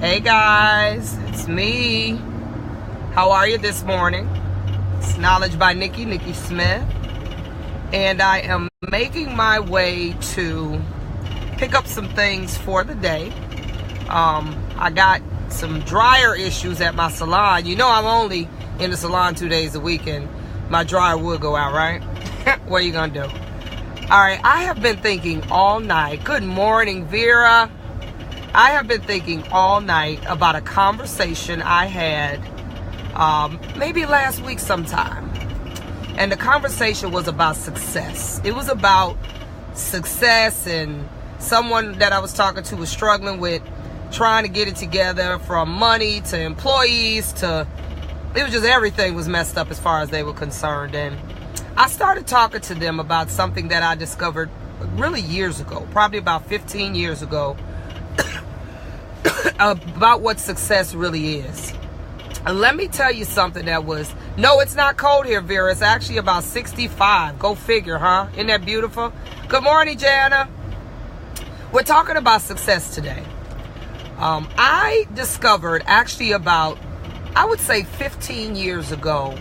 Hey guys, it's me. How are you this morning? It's Knowledge by Nikki Smith. And I am making my way to pick up some things for the day. I got some dryer issues at my salon. You know I'm only in the salon 2 days a week and my dryer would go out, right? What are you gonna do? All right, I have been thinking all night. Good morning, Vera. I have been thinking all night about a conversation I had maybe last week sometime. And the conversation was about success. It was about success, and someone that I was talking to was struggling with trying to get it together, from money to employees to, it was just everything was messed up as far as they were concerned. And I started talking to them about something that I discovered really years ago, probably about 15 years ago, about what success really is. And let me tell you something that was, no, it's not cold here, Vera. It's actually about 65. Go figure, huh? Isn't that beautiful? Good morning, Jana. We're talking about success today. I discovered actually about, I would say 15 years ago,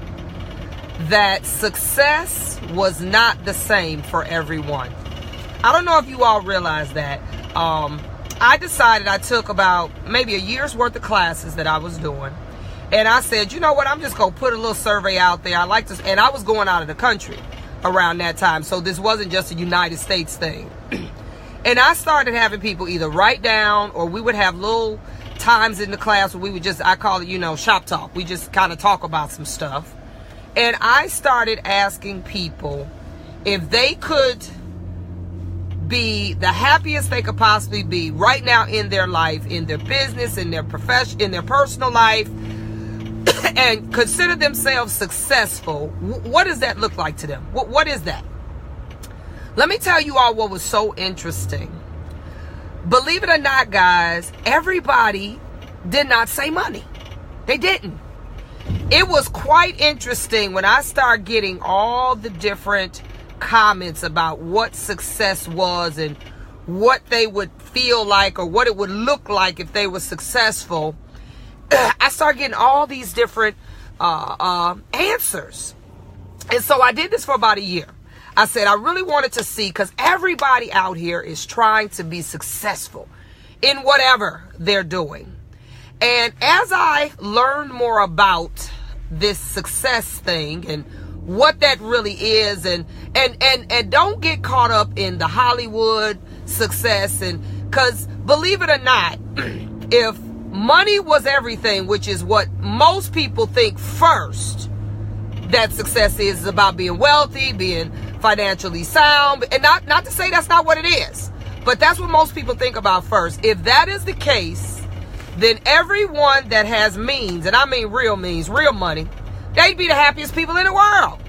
that success was not the same for everyone. I don't know if you all realize that. I decided, I took about maybe a year's worth of classes that I was doing. And I said, you know what, I'm just going to put a little survey out there. I like to, and I was going out of the country around that time. So this wasn't just a United States thing. And I started having people either write down, or we would have little times in the class where we would just, I call it, shop talk. We just kind of talk about some stuff. And I started asking people if they could be the happiest they could possibly be right now in their life, in their business, in their profession, in their personal life, and consider themselves successful. What does that look like to them? What is that? Let me tell you all what was so interesting. Believe it or not, guys, everybody did not say money. They didn't. It was quite interesting when I started getting all the different comments about what success was and what they would feel like or what it would look like if they were successful. I started getting all these different answers. And so I did this for about a year. I said I really wanted to see, because everybody out here is trying to be successful in whatever they're doing. And as I learned more about this success thing and what that really is, and don't get caught up in the Hollywood success, and because believe it or not, if money was everything, which is what most people think first that success is about, being wealthy, being financially sound, and not to say that's not what it is, but that's what most people think about first. If that is the case, then everyone that has means, and I mean real means, real money, they'd be the happiest people in the world.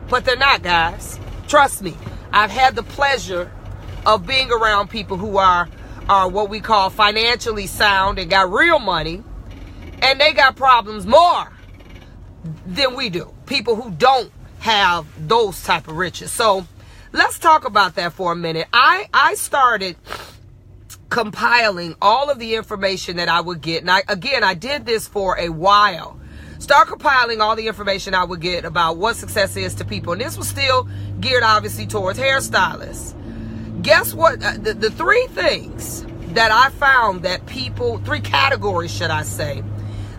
But they're not, guys. Trust me. I've had the pleasure of being around people who are what we call financially sound and got real money, and they got problems more than we do. People who don't have those type of riches. So let's talk about that for a minute. I started compiling all of the information that I would get. And I did this for a while. Start compiling all the information I would get about what success is to people. And this was still geared obviously towards hairstylists. Guess what? The three things that I found that people, three categories should I say,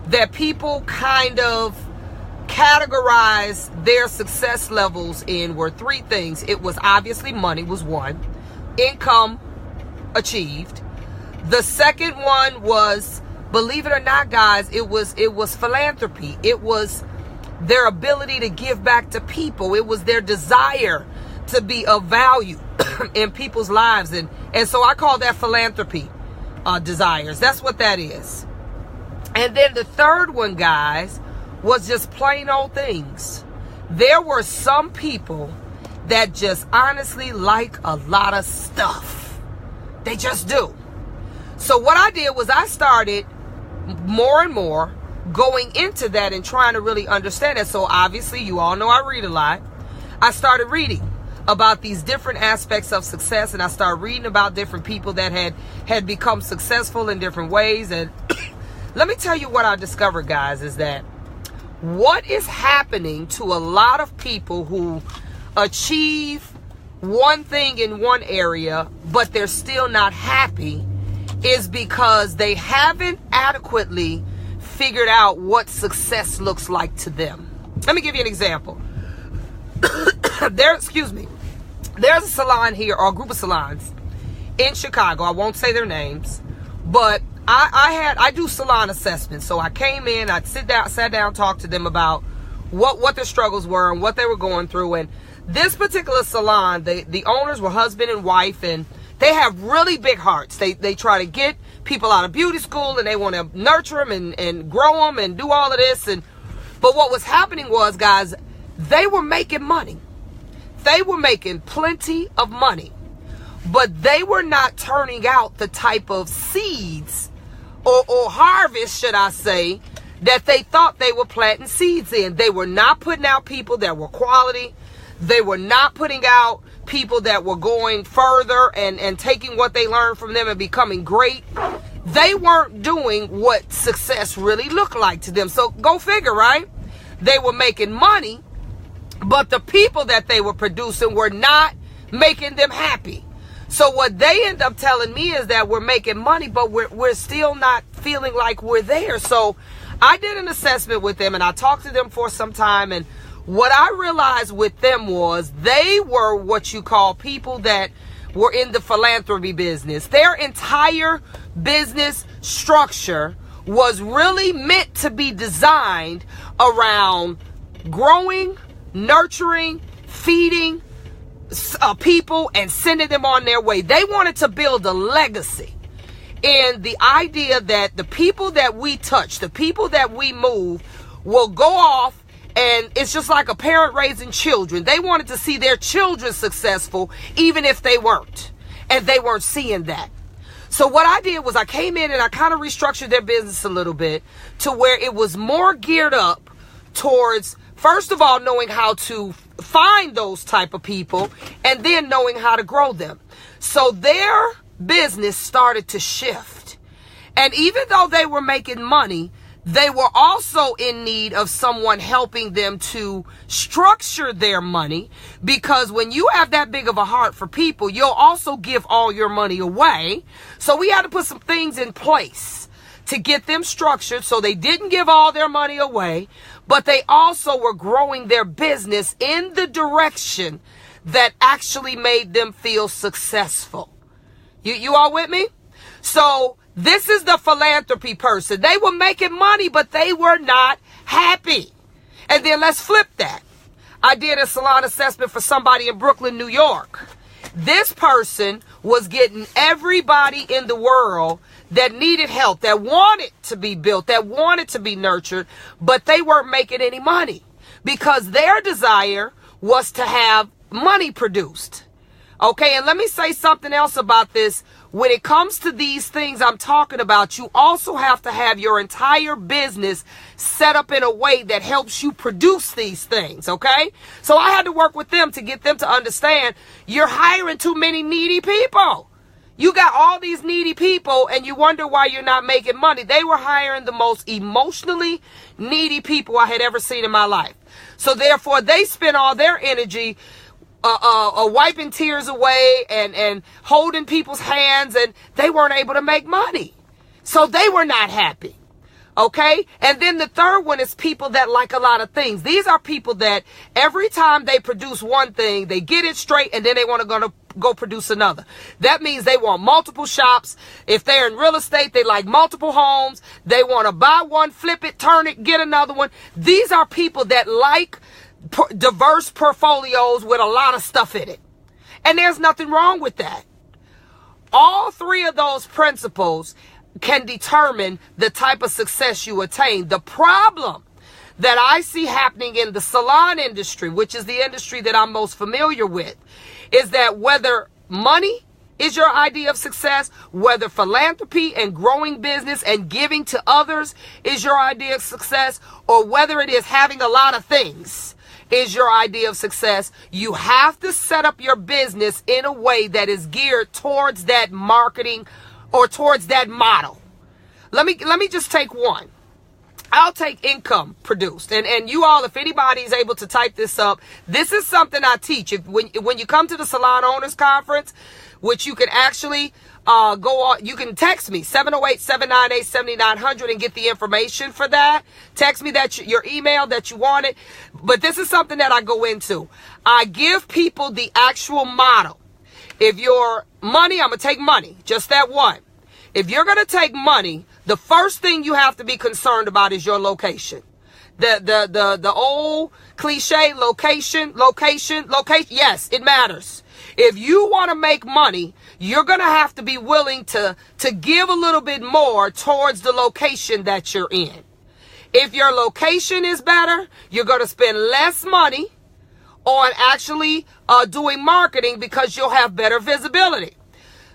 that people kind of categorize their success levels in were three things. It was obviously money was one. Income achieved. The second one was, believe it or not, guys, it was philanthropy. It was their ability to give back to people. It was their desire to be of value in people's lives. And so I call that philanthropy desires. That's what that is. And then the third one, guys, was just plain old things. There were some people that just honestly like a lot of stuff. They just do. So what I did was I started more and more going into that and trying to really understand it. So obviously, you all know I read a lot. I started reading about these different aspects of success, and I started reading about different people that had become successful in different ways. And let me tell you what I discovered, guys, is that what is happening to a lot of people who achieve one thing in one area, but they're still not happy, is because they haven't adequately figured out what success looks like to them. Let me give you an example. There's a salon here, or a group of salons in Chicago. I won't say their names, but I do salon assessments. So I came in, I sat down, talked to them about what their struggles were and what they were going through. And this particular salon, the owners were husband and wife, and they have really big hearts. They try to get people out of beauty school, and they want to nurture them and grow them and do all of this. But what was happening was, guys, they were making money. They were making plenty of money, but they were not turning out the type of seeds or harvest, should I say, that they thought they were planting seeds in. They were not putting out people that were quality. They were not putting out people that were going further and taking what they learned from them and becoming great. They weren't doing what success really looked like to them. So go figure, right? They were making money, but the people that they were producing were not making them happy. So what they end up telling me is that we're making money, but we're still not feeling like we're there. So I did an assessment with them, and I talked to them for some time. And what I realized with them was they were what you call people that were in the philanthropy business. Their entire business structure was really meant to be designed around growing, nurturing, feeding people and sending them on their way. They wanted to build a legacy. And the idea that the people that we touch, the people that we move, will go off, and it's just like a parent raising children. They wanted to see their children successful, even if they weren't. And they weren't seeing that. So what I did was I came in and I kind of restructured their business a little bit to where it was more geared up towards, first of all, knowing how to find those type of people, and then knowing how to grow them. So their business started to shift. And even though they were making money, they were also in need of someone helping them to structure their money, because when you have that big of a heart for people, you'll also give all your money away. So we had to put some things in place to get them structured so they didn't give all their money away, but they also were growing their business in the direction that actually made them feel successful. You all with me? So this is the philanthropy person. They were making money, but they were not happy. And then let's flip that. I did a salon assessment for somebody in Brooklyn, New York. This person was getting everybody in the world that needed help, that wanted to be built, that wanted to be nurtured, but they weren't making any money because their desire was to have money produced. Okay, and let me say something else about this. When it comes to these things I'm talking about, you also have to have your entire business set up in a way that helps you produce these things, okay? So I had to work with them to get them to understand you're hiring too many needy people. You got all these needy people and you wonder why you're not making money. They were hiring the most emotionally needy people I had ever seen in my life. So therefore, they spent all their energy wiping tears away and holding people's hands, and they weren't able to make money. So they were not happy. Okay. And then the third one is people that like a lot of things. These are people that every time they produce one thing, they get it straight, and then they want to go produce another. That means they want multiple shops. If they're in real estate, they like multiple homes. They want to buy one, flip it, turn it, get another one. These are people that like diverse portfolios with a lot of stuff in it. And there's nothing wrong with that. All three of those principles can determine the type of success you attain. The problem that I see happening in the salon industry, which is the industry that I'm most familiar with, is that whether money is your idea of success, whether philanthropy and growing business and giving to others is your idea of success, or whether it is having a lot of things is your idea of success, you have to set up your business in a way that is geared towards that marketing or towards that model. Let me just take one. I'll take income produced. And you all, if anybody is able to type this up, this is something I teach. When you come to the Salon Owners Conference, which you can actually go on, you can text me 708-798-7900 and get the information for that. Text me your email that you want it. But this is something that I go into. I give people the actual model. If your money, I'm going to take money, just that one. If you're going to take money, the first thing you have to be concerned about is your location. The old cliche, location. Yes, it matters. If you want to make money, you're going to have to be willing to give a little bit more towards the location that you're in. If your location is better, you're going to spend less money on actually doing marketing because you'll have better visibility.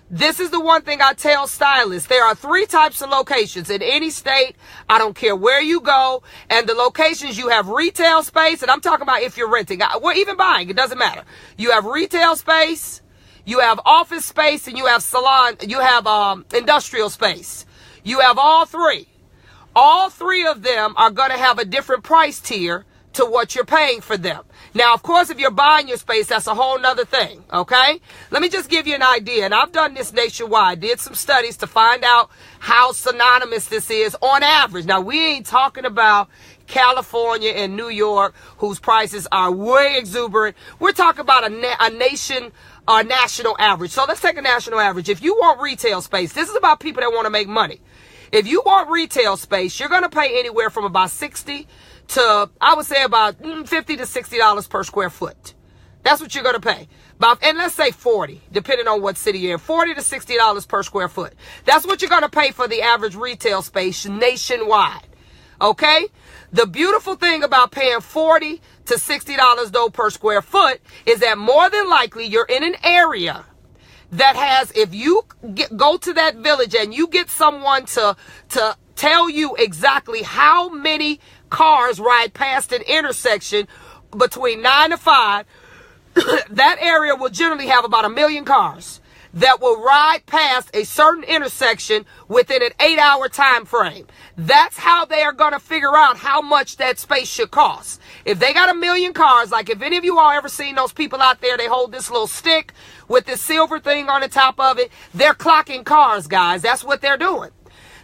This is the one thing I tell stylists. There are 3 types of locations in any state. I don't care where you go. And the locations, you have retail space. And I'm talking about if you're renting or even buying. It doesn't matter. You have retail space, you have office space, and you have salon. You have industrial space. You have all 3. All 3 of them are going to have a different price tier to what you're paying for them. Now, of course, if you're buying your space, that's a whole nother thing, okay? Let me just give you an idea, and I've done this nationwide, did some studies to find out how synonymous this is on average. Now, we ain't talking about California and New York, whose prices are way exuberant. We're talking about a national average. So let's take a national average. If you want retail space, this is about people that want to make money. If you want retail space, you're going to pay anywhere from about $60 to, I would say, about $50 to $60 per square foot. That's what you're going to pay. And let's say 40, depending on what city you're in, $40 to $60 per square foot. That's what you're going to pay for the average retail space nationwide. Okay? The beautiful thing about paying $40 to $60 though per square foot is that more than likely you're in an area that has, if you go to that village and you get someone to tell you exactly how many cars ride past an intersection between 9 to 5, that area will generally have about 1 million cars that will ride past a certain intersection within an 8-hour time frame. That's how they are going to figure out how much that space should cost. If they got 1 million cars, like if any of you all ever seen those people out there, they hold this little stick with this silver thing on the top of it. They're clocking cars, guys. That's what they're doing.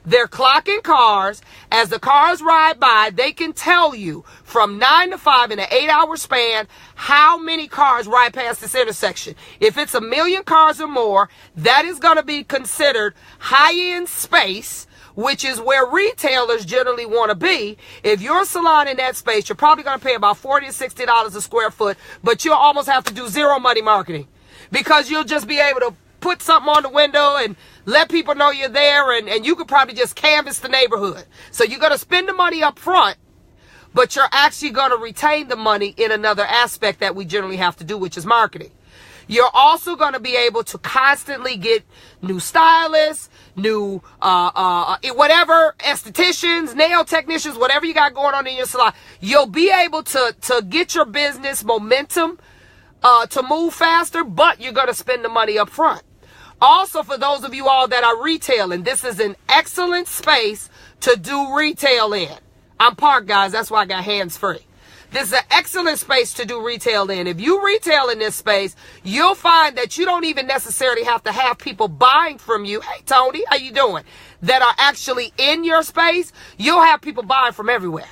They're clocking cars. As the cars ride by, they can tell you from 9 to 5 in an 8-hour span how many cars ride past this intersection. If it's 1 million cars or more, that is going to be considered high-end space, which is where retailers generally want to be. If you're a salon in that space, you're probably going to pay about $40 to $60 a square foot, but you'll almost have to do zero money marketing because you'll just be able to put something on the window and let people know you're there, and you could probably just canvass the neighborhood. So you're going to spend the money up front, but you're actually going to retain the money in another aspect that we generally have to do, which is marketing. You're also going to be able to constantly get new stylists, new whatever, estheticians, nail technicians, whatever you got going on in your salon. You'll be able to get your business momentum to move faster, but you're going to spend the money up front. Also, for those of you all that are retailing, this is an excellent space to do retail in. I'm parked, guys. That's why I got hands free. This is an excellent space to do retail in. If you retail in this space, you'll find that you don't even necessarily have to have people buying from you. Hey, Tony, how you doing? That are actually in your space. You'll have people buying from everywhere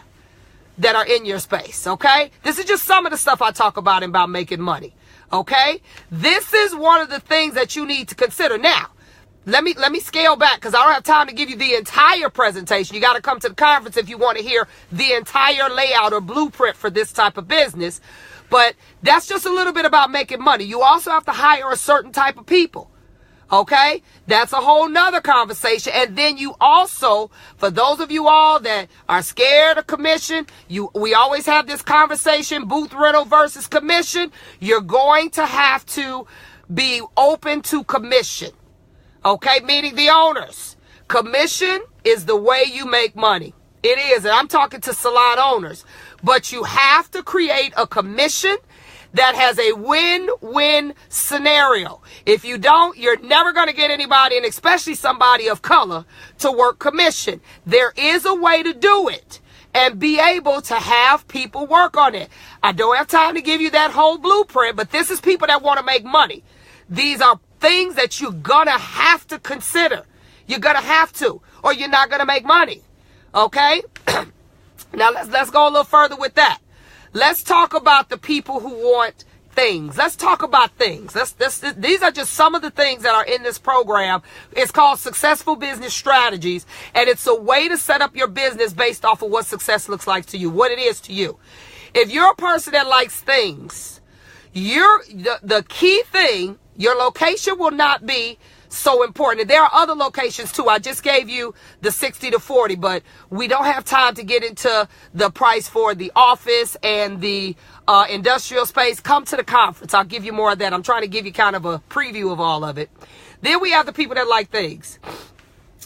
that are in your space, okay? This is just some of the stuff I talk about making money. Okay, this is one of the things that you need to consider. Now, let me scale back because I don't have time to give you the entire presentation. You got to come to the conference if you want to hear the entire layout or blueprint for this type of business. But that's just a little bit about making money. You also have to hire a certain type of people. Okay, that's a whole nother conversation. And then you also, for those of you all that are scared of commission, we always have this conversation, booth rental versus commission. You're going to have to be open to commission. Okay, meaning the owners. Commission is the way you make money. It is, and I'm talking to salon owners. But you have to create a commission that has a win-win scenario. If you don't, you're never going to get anybody, and especially somebody of color, to work commission. There is a way to do it and be able to have people work on it. I don't have time to give you that whole blueprint, but this is people that want to make money. These are things that you're going to have to consider. You're going to have to, or you're not going to make money. Okay? Now let's go a little further with that. Let's talk about the people who want things. Let's talk about things. These are just some of the things that are in this program. It's called Successful Business Strategies, and it's a way to set up your business based off of what success looks like to you, what it is to you. If you're a person that likes things, the key thing, your location will not be so important. And there are other locations too. I just gave you the 60 to 40, but we don't have time to get into the price for the office and the industrial space. Come to the conference. I'll give you more of that. I'm trying to give you kind of a preview of all of it. Then we have the people that like things.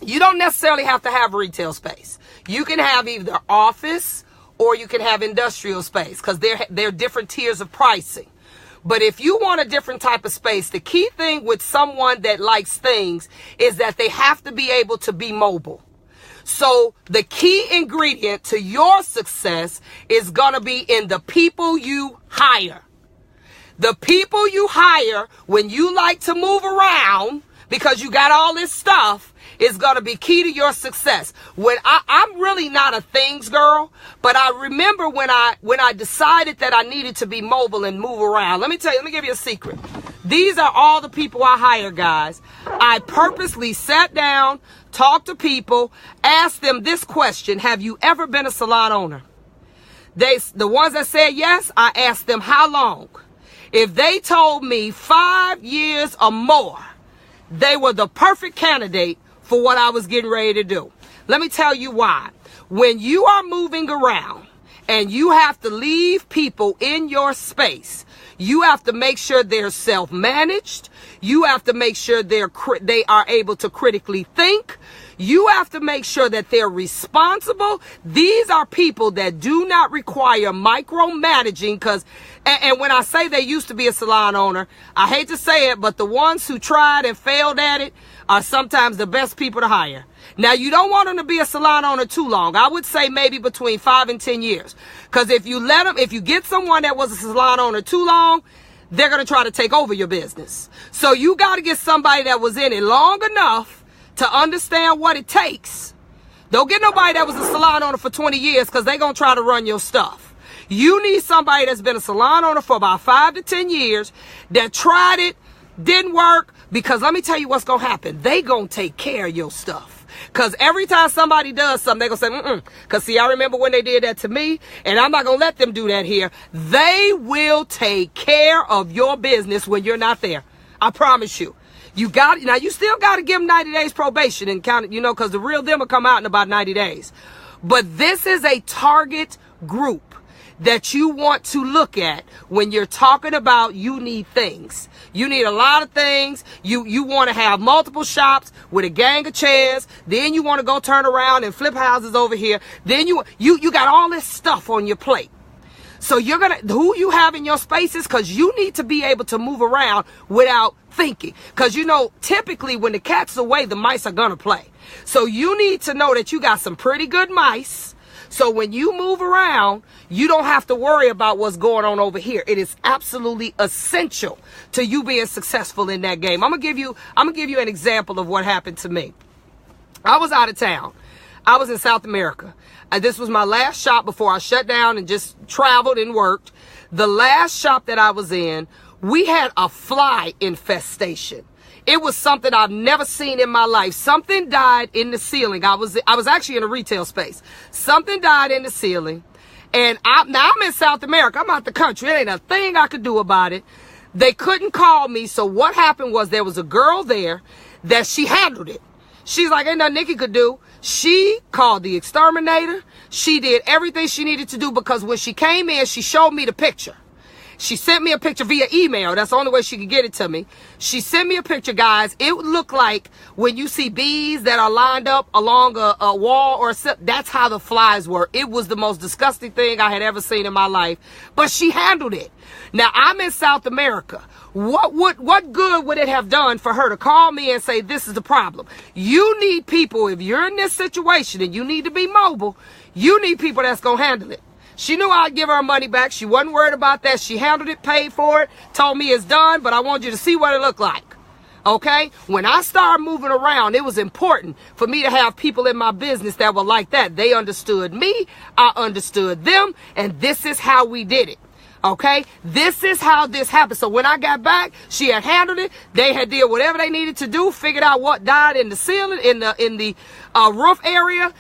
You don't necessarily have to have retail space. You can have either office or you can have industrial space, because they're different tiers of pricing. But if you want a different type of space, the key thing with someone that likes things is that they have to be able to be mobile. So the key ingredient to your success is going to be in the people you hire. The people you hire when you like to move around because you got all this stuff is going to be key to your success. When I'm really not a things girl, but I remember when I decided that I needed to be mobile and move around. Let me give you a secret. These are all the people I hire, guys. I purposely sat down, talked to people, asked them this question: have you ever been a salon owner? The ones that said yes, I asked them how long. If they told me 5 years or more, they were the perfect candidate for what I was getting ready to do. Let me tell you why. When you are moving around and you have to leave people in your space, you have to make sure they're self-managed. You have to make sure they are able to critically think. You have to make sure that they're responsible. These are people that do not require micromanaging, and when I say they used to be a salon owner, I hate to say it, but the ones who tried and failed at it are sometimes the best people to hire. Now, you don't want them to be a salon owner too long. I would say maybe between 5 and 10 years. Because if you get someone that was a salon owner too long, they're going to try to take over your business. So you got to get somebody that was in it long enough to understand what it takes. Don't get nobody that was a salon owner for 20 years, because they're going to try to run your stuff. You need somebody that's been a salon owner for about 5 to 10 years, that tried it, didn't work, because let me tell you what's going to happen. They going to take care of your stuff. Because every time somebody does something, they're going to say, because see, I remember when they did that to me, and I'm not going to let them do that here. They will take care of your business when you're not there. I promise you. You still got to give them 90 days probation and count it, because the real them will come out in about 90 days. But this is a target group that you want to look at when you're talking about you need things. You need a lot of things. You want to have multiple shops with a gang of chairs. Then you want to go turn around and flip houses over here. Then you got all this stuff on your plate. So who you have in your spaces, because you need to be able to move around without thinking. Because typically when the cat's away, the mice are going to play. So you need to know that you got some pretty good mice. So when you move around, you don't have to worry about what's going on over here. It is absolutely essential to you being successful in that game. I'm gonna give you an example of what happened to me. I was out of town. I was in South America. This was my last shop before I shut down and just traveled and worked. The last shop that I was in, we had a fly infestation. It was something I've never seen in my life. Something died in the ceiling. I was actually in a retail space. Something died in the ceiling. And I'm in South America. I'm out the country. There ain't a thing I could do about it. They couldn't call me. So what happened was there was a girl there that she handled it. She's like, ain't nothing Nikki could do. She called the exterminator. She did everything she needed to do, because when she came in, she showed me the picture. She sent me a picture via email. That's the only way she could get it to me. She sent me a picture, guys. It would look like when you see bees that are lined up along a wall or that's how the flies were. It was the most disgusting thing I had ever seen in my life. But she handled it. Now, I'm in South America. What good would it have done for her to call me and say, this is the problem? You need people, if you're in this situation and you need to be mobile, you need people that's going to handle it. She knew I'd give her money back. She wasn't worried about that. She handled it, paid for it, told me it's done, but I want you to see what it looked like. Okay? When I started moving around, it was important for me to have people in my business that were like that. They understood me, I understood them, and this is how we did it. Okay? This is how this happened. So when I got back, she had handled it. They had did whatever they needed to do, figured out what died in the ceiling, in the roof area.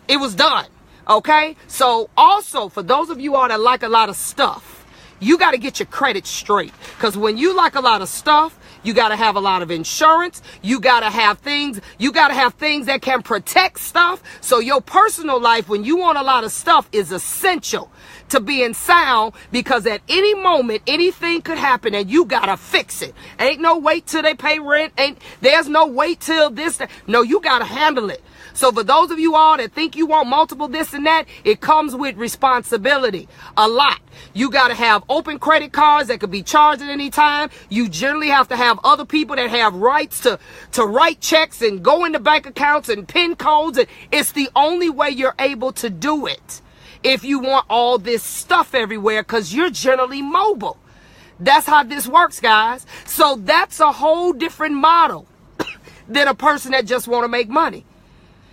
It was done. Okay, so also for those of you all that like a lot of stuff, you got to get your credit straight, because when you like a lot of stuff, you got to have a lot of insurance. You got to have things. You got to have things that can protect stuff. So your personal life, when you want a lot of stuff, is essential to being sound, because at any moment anything could happen and you gotta fix it. Ain't no wait till they pay rent. There's no wait till this. No, you gotta handle it. So for those of you all that think you want multiple this and that, it comes with responsibility. A lot. You got to have open credit cards that could be charged at any time. You generally have to have other people that have rights to write checks and go into bank accounts and PIN codes. And it's the only way you're able to do it if you want all this stuff everywhere, because you're generally mobile. That's how this works, guys. So that's a whole different model than a person that just want to make money.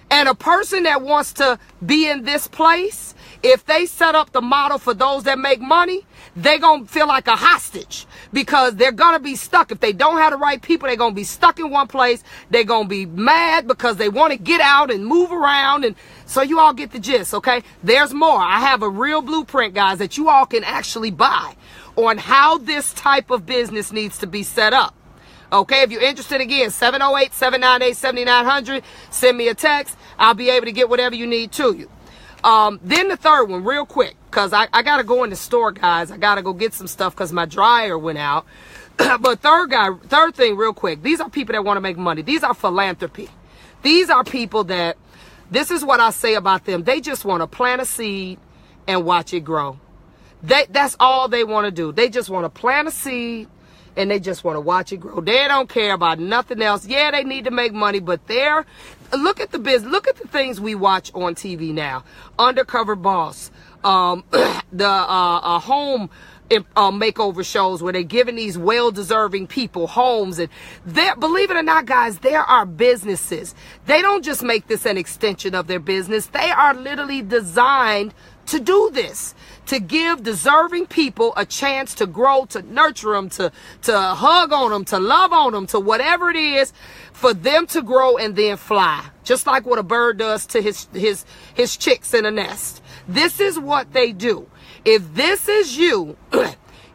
And a person that wants to be in this place, if they set up the model for those that make money, they're going to feel like a hostage, because they're going to be stuck. If they don't have the right people, they're going to be stuck in one place. They're going to be mad because they want to get out and move around. And so you all get the gist, okay? There's more. I have a real blueprint, guys, that you all can actually buy on how this type of business needs to be set up. Okay, if you're interested, again, 708-798-7900. Send me a text. I'll be able to get whatever you need to you. Then the third one, real quick, because I got to go in the store, guys. I got to go get some stuff because my dryer went out. But third thing, real quick. These are people that want to make money. These are philanthropy. These are people that, this is what I say about them. They just want to plant a seed and watch it grow. That's all they want to do. They just want to plant a seed and they just want to watch it grow. They don't care about nothing else. Yeah, they need to make money, but look at the business. Look at the things we watch on TV now. Undercover Boss, home makeover shows where they're giving these well-deserving people homes. And believe it or not, guys, there are businesses. They don't just make this an extension of their business. They are literally designed to do this, to give deserving people a chance to grow, to nurture them, to hug on them, to love on them, to whatever it is, for them to grow and then fly, just like what a bird does to his chicks in a nest. This is what they do. If this is you,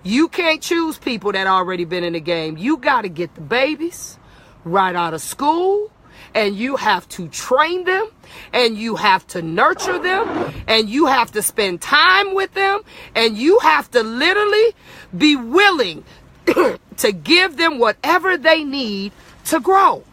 you can't choose people that already been in the game. You got to get the babies right out of school, and you have to train them, and you have to nurture them, and you have to spend time with them, and you have to literally be willing to give them whatever they need to grow.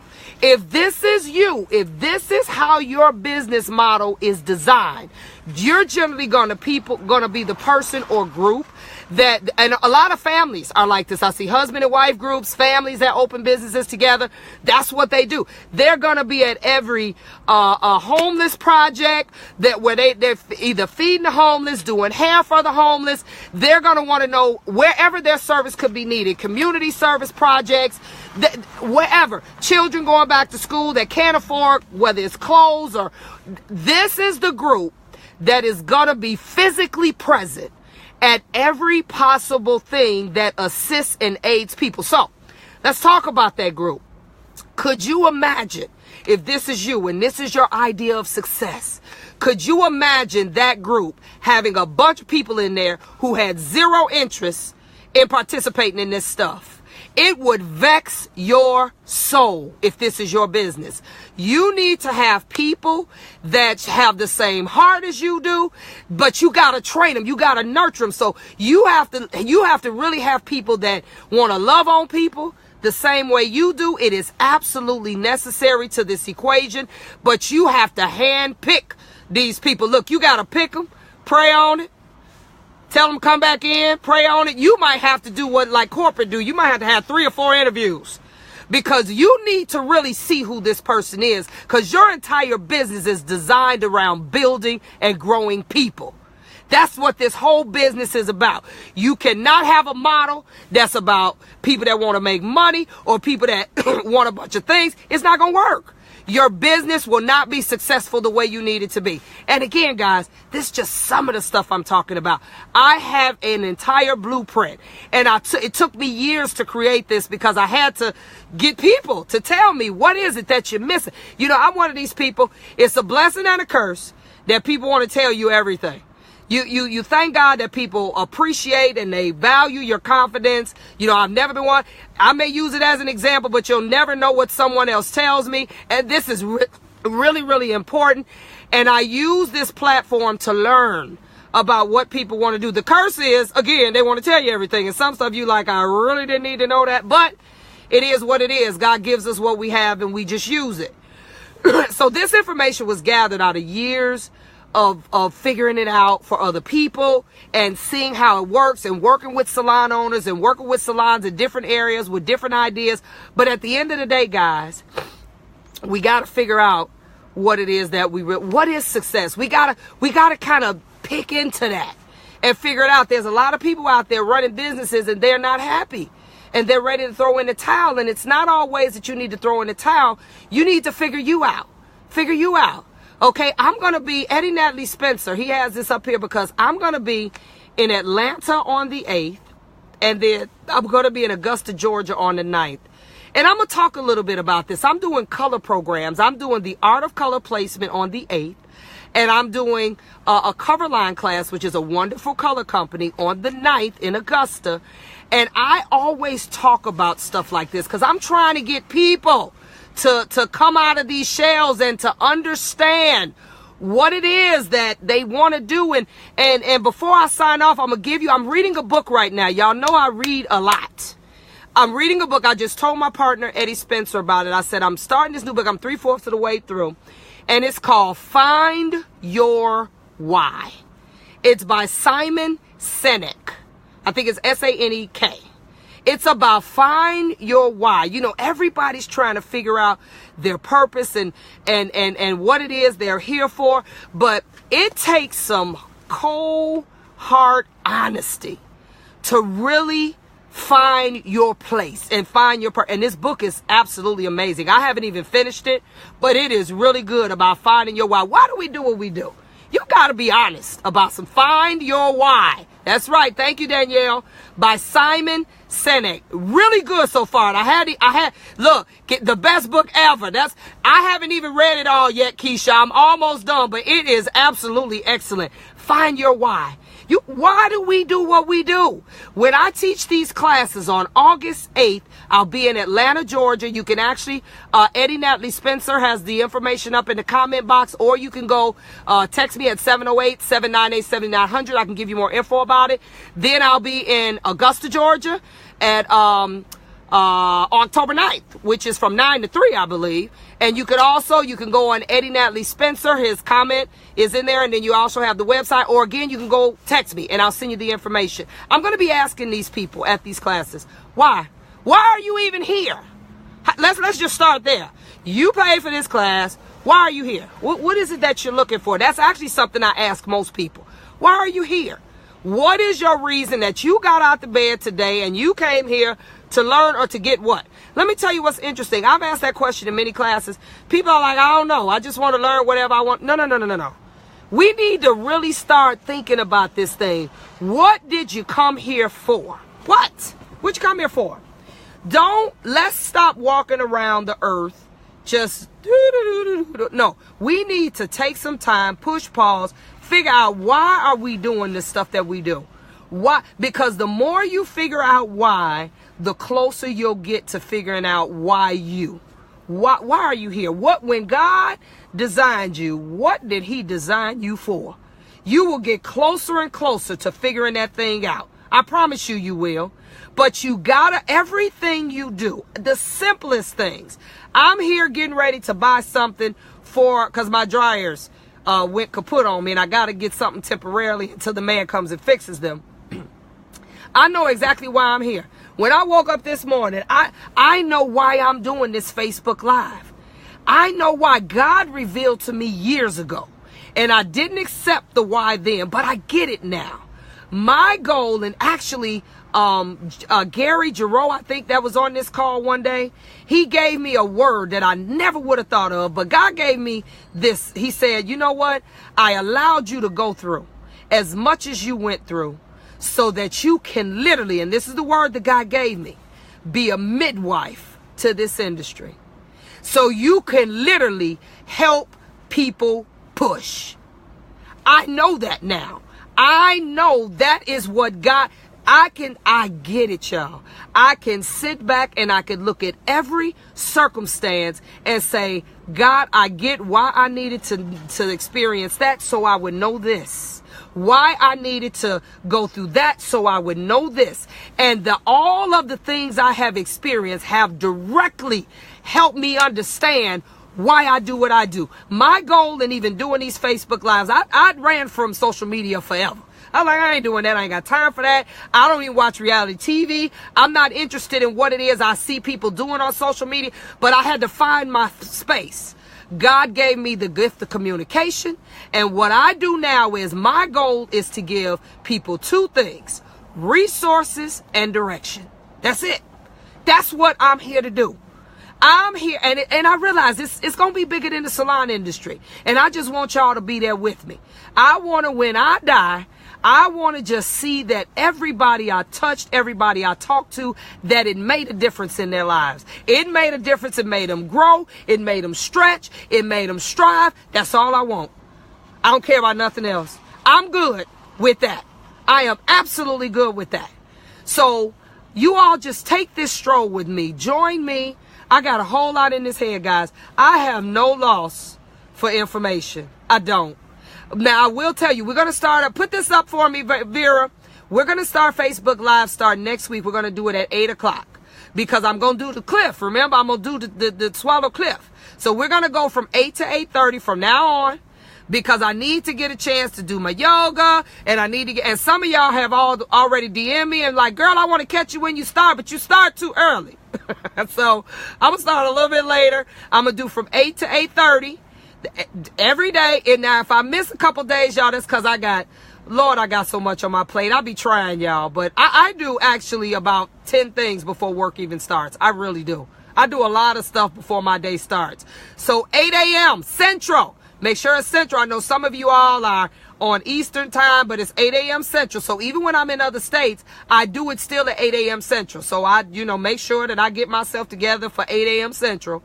If this is you, if this is how your business model is designed, you're generally going to be the person or group that, and a lot of families are like this. I see husband and wife groups, families that open businesses together. That's what they do. They're going to be at every homeless project where they're either feeding the homeless, doing hair for the homeless. They're going to want to know wherever their service could be needed, community service projects, wherever. Children going back to school that can't afford, whether it's clothes or, this is the group that is going to be physically present at every possible thing that assists and aids people. So let's talk about that group. Could you imagine if this is you and this is your idea of success? Could you imagine that group having a bunch of people in there who had zero interest in participating in this stuff? It would vex your soul if this is your business. You need to have people that have the same heart as you do, but you got to train them. You got to nurture them. So you have to really have people that want to love on people the same way you do. It is absolutely necessary to this equation, but you have to hand pick these people. Look, you got to pick them, pray on it. Tell them come back in, pray on it. You might have to do what like corporate do. You might have to have 3 or 4 interviews because you need to really see who this person is, because your entire business is designed around building and growing people. That's what this whole business is about. You cannot have a model that's about people that want to make money or people that want a bunch of things. It's not going to work. Your business will not be successful the way you need it to be. And again, guys, this is just some of the stuff I'm talking about. I have an entire blueprint, and it took me years to create this because I had to get people to tell me, what is it that you're missing? You know, I'm one of these people. It's a blessing and a curse that people want to tell you everything. You thank God that people appreciate and they value your confidence. You know, I've never been one. I may use it as an example, but you'll never know what someone else tells me. And this is really, really important. And I use this platform to learn about what people want to do. The curse is, again, they want to tell you everything. And some stuff you like, I really didn't need to know that. But it is what it is. God gives us what we have and we just use it. So this information was gathered out of years of figuring it out for other people and seeing how it works and working with salon owners and working with salons in different areas with different ideas. But at the end of the day, guys, we got to figure out what it is that what is success. We got to kind of pick into that and figure it out. There's a lot of people out there running businesses and they're not happy and they're ready to throw in the towel. And it's not always that you need to throw in the towel. You need to figure you out. Okay, I'm going to be Eddie Natalie Spencer. He has this up here because I'm going to be in Atlanta on the 8th. And then I'm going to be in Augusta, Georgia on the 9th. And I'm going to talk a little bit about this. I'm doing color programs. I'm doing the art of color placement on the 8th. And I'm doing a cover line class, which is a wonderful color company, on the 9th in Augusta. And I always talk about stuff like this because I'm trying to get people to come out of these shells and to understand what it is that they want to do. And before I sign off, I'm reading a book right now. Y'all know I read a lot. I'm reading a book. I just told my partner, Eddie Spencer, about it. I said, I'm starting this new book. I'm 3/4 of the way through. And it's called Find Your Why. It's by Simon Sinek. I think it's Sanek. It's about find your why. You know, everybody's trying to figure out their purpose and what it is they're here for. But it takes some cold, hard honesty to really find your place and find your purpose. And this book is absolutely amazing. I haven't even finished it, but it is really good about finding your why. Why do we do what we do? You got to be honest about some find your why. That's right. Thank you, Danielle. By Simon Sinek. Really good so far. And I had look, the best book ever. I haven't even read it all yet, Keisha. I'm almost done, but it is absolutely excellent. Find your why. Why do we do what we do? When I teach these classes on August 8th, I'll be in Atlanta, Georgia. You can actually, Eddie Natalie Spencer has the information up in the comment box, or you can go text me at 708-798-7900. I can give you more info about it. Then I'll be in Augusta, Georgia at October 9th, which is from 9 to 3, I believe. And you can go on Eddie Natalie Spencer. His comment is in there. And then you also have the website. Or again, you can go text me and I'll send you the information. I'm going to be asking these people at these classes, why? Why are you even here? Let's just start there. You pay for this class. Why are you here? What is it that you're looking for? That's actually something I ask most people. Why are you here? What is your reason that you got out the bed today and you came here to learn or to get what? Let me tell you what's interesting. I've asked that question in many classes. People are like, I don't know. I just want to learn whatever I want. No. We need to really start thinking about this thing. What did you come here for? What you come here for? Let's stop walking around the earth just no. We need to take some time, push pause, figure out why are we doing this stuff that we do? Why? Because the more you figure out why, the closer you'll get to figuring out why you. Why are you here? When God designed you, what did he design you for? You will get closer and closer to figuring that thing out. I promise you, you will. But you gotta, everything you do, the simplest things. I'm here getting ready to buy something cause my dryers went kaput on me, and I gotta get something temporarily until the man comes and fixes them. I know exactly why I'm here. When I woke up this morning, I know why I'm doing this Facebook Live. I know why God revealed to me years ago. And I didn't accept the why then, but I get it now. My goal, and actually, Gary Giroux, I think that was on this call one day, he gave me a word that I never would have thought of, but God gave me this. He said, you know what? I allowed you to go through as much as you went through so that you can literally, and this is the word that God gave me, be a midwife to this industry. So you can literally help people push. I know that now. I know that is what God, I get it, y'all. I can sit back and I can look at every circumstance and say, God, I get why I needed to experience that so I would know this. Why I needed to go through that so I would know this. And all of the things I have experienced have directly helped me understand why I do what I do. My goal in even doing these Facebook Lives, I ran from social media forever. I'm like, I ain't doing that. I ain't got time for that. I don't even watch reality TV. I'm not interested in what it is I see people doing on social media, but I had to find my space. God gave me the gift of communication. And what I do now is my goal is to give people two things: resources and direction. That's it. That's what I'm here to do. I'm here, and I realize it's going to be bigger than the salon industry. And I just want y'all to be there with me. I want to, when I die, I want to just see that everybody I touched, everybody I talked to, that it made a difference in their lives. It made a difference. It made them grow. It made them stretch. It made them strive. That's all I want. I don't care about nothing else. I'm good with that. I am absolutely good with that. So you all just take this stroll with me. Join me. I got a whole lot in this head, guys. I have no loss for information. I don't. Now, I will tell you, we're going to start up. Put this up for me, Vera. We're going to start Facebook Live starting next week. We're going to do it at 8 o'clock because I'm going to do the cliff. Remember, I'm going to do the Swallow Cliff. So we're going to go from 8 to 8:30 from now on, because I need to get a chance to do my yoga, and I need to get, and some of y'all have already DM'd me and like, girl, I want to catch you when you start, but you start too early. So I'm going to start a little bit later. I'm going to do from 8 to 8:30 every day. And now if I miss a couple days, y'all, that's because I got so much on my plate. I'll be trying, y'all. But I do actually about 10 things before work even starts. I really do. I do a lot of stuff before my day starts. So 8 a.m. Central. Make sure it's Central. I know some of you all are on Eastern time, but it's 8 a.m. Central. So even when I'm in other states, I do it still at 8 a.m. Central. So I, make sure that I get myself together for 8 a.m. Central.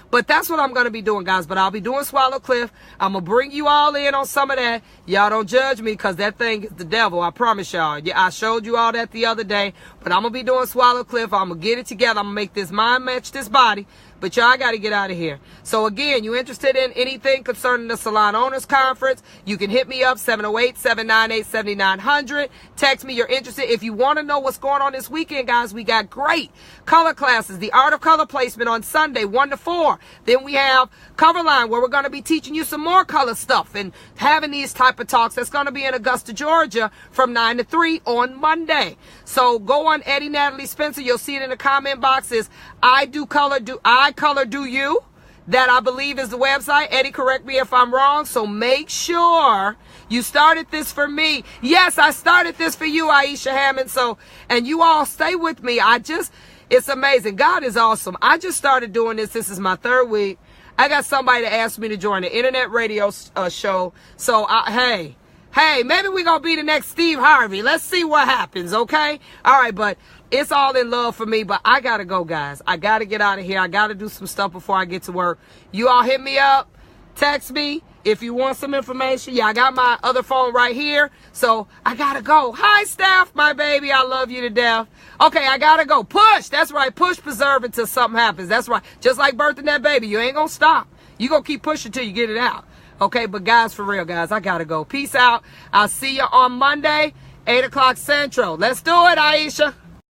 But that's what I'm going to be doing, guys. But I'll be doing Swallow Cliff. I'm going to bring you all in on some of that. Y'all don't judge me, because that thing is the devil. I promise y'all. Yeah, I showed you all that the other day. But I'm going to be doing Swallow Cliff. I'm going to get it together. I'm going to make this mind match this body. But y'all got to get out of here. So again, you interested in anything concerning the Salon Owners Conference, you can hit me up, 708-798-7900. Text me you're interested. If you want to know what's going on this weekend, guys, we got great color classes. The Art of Color Placement on Sunday, 1 to 4. Then we have Coverline, where we're going to be teaching you some more color stuff and having these type of talks. That's going to be in Augusta, Georgia from 9 to 3 on Monday. So go on Eddie Natalie Spencer. You'll see it in the comment boxes. I Color Do You. That, I believe, is the website. Eddie, correct me if I'm wrong. So make sure you started this for me. Yes, I started this for you, Aisha Hammond. So, and you all stay with me. It's amazing. God is awesome. I just started doing this. This is my 3rd week. I got somebody that asked me to join the internet radio show. So, hey, maybe we're going to be the next Steve Harvey. Let's see what happens, okay? All right, but it's all in love for me. But I got to go, guys. I got to get out of here. I got to do some stuff before I get to work. You all hit me up, text me, if you want some information. Yeah, I got my other phone right here. So I gotta go. Hi, Steph, my baby. I love you to death. Okay, I gotta go. Push. That's right. Push preserve until something happens. That's right. Just like birthing that baby. You ain't gonna stop. You gonna keep pushing till you get it out. Okay, but guys, for real, guys, I gotta go. Peace out. I'll see you on Monday, 8 o'clock Central. Let's do it, Aisha.